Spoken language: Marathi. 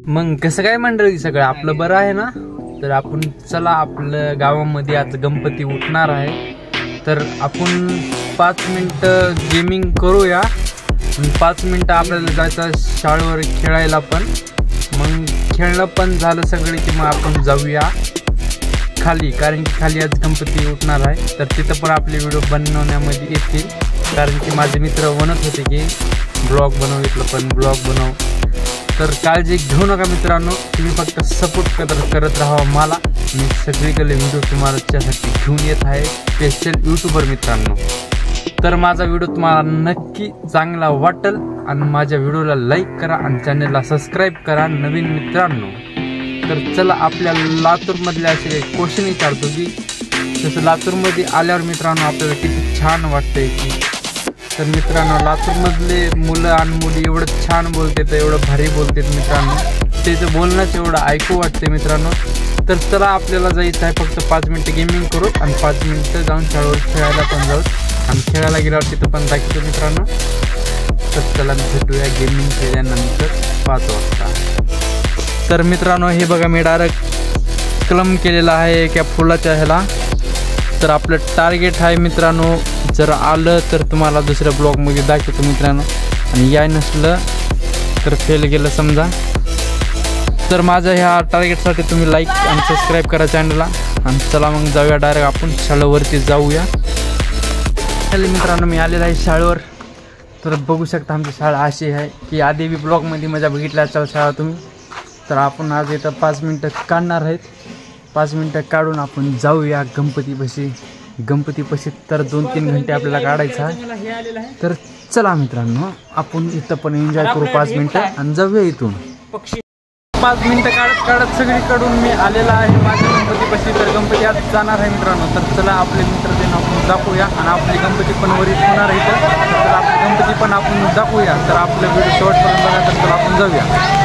मग कसं काय मंडळी, सगळं आपलं बरं आहे ना? तर आपण चला, आपलं गावामध्ये आज गणपती उठणार आहे, तर आपण 5 मिनिटं गेमिंग करूया. 5 मिनिटं आपल्याला जायचं शाळेवर खेळायला पण. मग खेळणं पण झालं सगळे की मग आपण जाऊया खाली, कारण की खाली आज गणपती उठणार आहे. तर तिथं पण आपले व्हिडिओ बनवण्यामध्ये येतील, कारण की माझे मित्र म्हणत होते की ब्लॉग बनव, इथलं पण ब्लॉग बनव. तर काळजी घेऊ नका मित्रांनो, तुम्ही फक्त सपोर्ट करत राहा मला. मी सगळीकडे व्हिडिओ तुम्हाला त्यासाठी घेऊन येत आहे, स्पेशल यूट्यूबर मित्रांनो. तर माझा व्हिडिओ तुम्हाला नक्की चांगला वाटेल, आणि माझ्या व्हिडिओला लाईक करा आणि चॅनलला सबस्क्राईब करा नवीन मित्रांनो. तर चला, आपल्या लातूरमधले असे काही क्वेश्चन विचारतो की जसं लातूरमध्ये आल्यावर मित्रांनो आपल्याला किती छान वाटतंय की. तर मित्रांनो, लातूरमधले मुलं आणि मुली एवढं छान बोलतात, एवढं भारी बोलतात मित्रांनो, त्याचं बोलणंच एवढं ऐकू वाटते मित्रांनो. तर चला, आपल्याला जायचं आहे फक्त 5 मिनिटं गेमिंग करू आणि 5 मिनिटं जाऊन शाळेवर खेळायला पण जाऊ, आणि खेळायला गेल्यावर तिथं पण दाखवतो मित्रांनो. तर चला भेटूया गेमिंग केल्यानंतर 5 वाजता. तर मित्रांनो, हे बघा, मी डायरेक्ट क्लम केलेला आहे एका फुलाच्या ह्याला. तर आपलं टार्गेट आहे मित्रांनो, जर आलं तर तुम्हाला दुसऱ्या ब्लॉगमध्ये दाखवतो मित्रांनो, आणि याय नसलं तर फेल गेलं समजा. तर माझ्या ह्या टार्गेटसाठी तुम्ही लाईक आणि सबस्क्राईब करा चॅनलला. आणि चला मग जाऊया, डायरेक्ट आपण शाळेवरती जाऊया. चला मित्रांनो, मी आलेला आहे शाळेवर. तर बघू शकता आमची शाळा अशी आहे की आधी बी ब्लॉगमध्ये माझ्या बघितल्या असाल शाळा तुम्ही. तर आपण आज इथं 5 मिनिटं काढणार आहेत. 5 मिनिटं काढून आपण जाऊया गणपतीपाशी. तर 2-3 घंटे आपल्याला काढायचं आहे. तर चला मित्रांनो, आपण इथं पण एन्जॉय करू 5 मिनिटं आणि जाऊया इथून. 5 मिनिटं काढत सगळीकडून मी आलेला आहे माझ्या गणपतीपाशी. तर गणपती आज जाणार आहे मित्रांनो. तर चला, आपले मित्र देणं आपण दाखवूया, आणि आपले गणपती पण वरीच होणार आहे. तर आपले गणपती पण आपण दाखवूया. तर आपलं व्हिडिओ शेवटपर्यंत बघा. तर चला आपण जाऊया.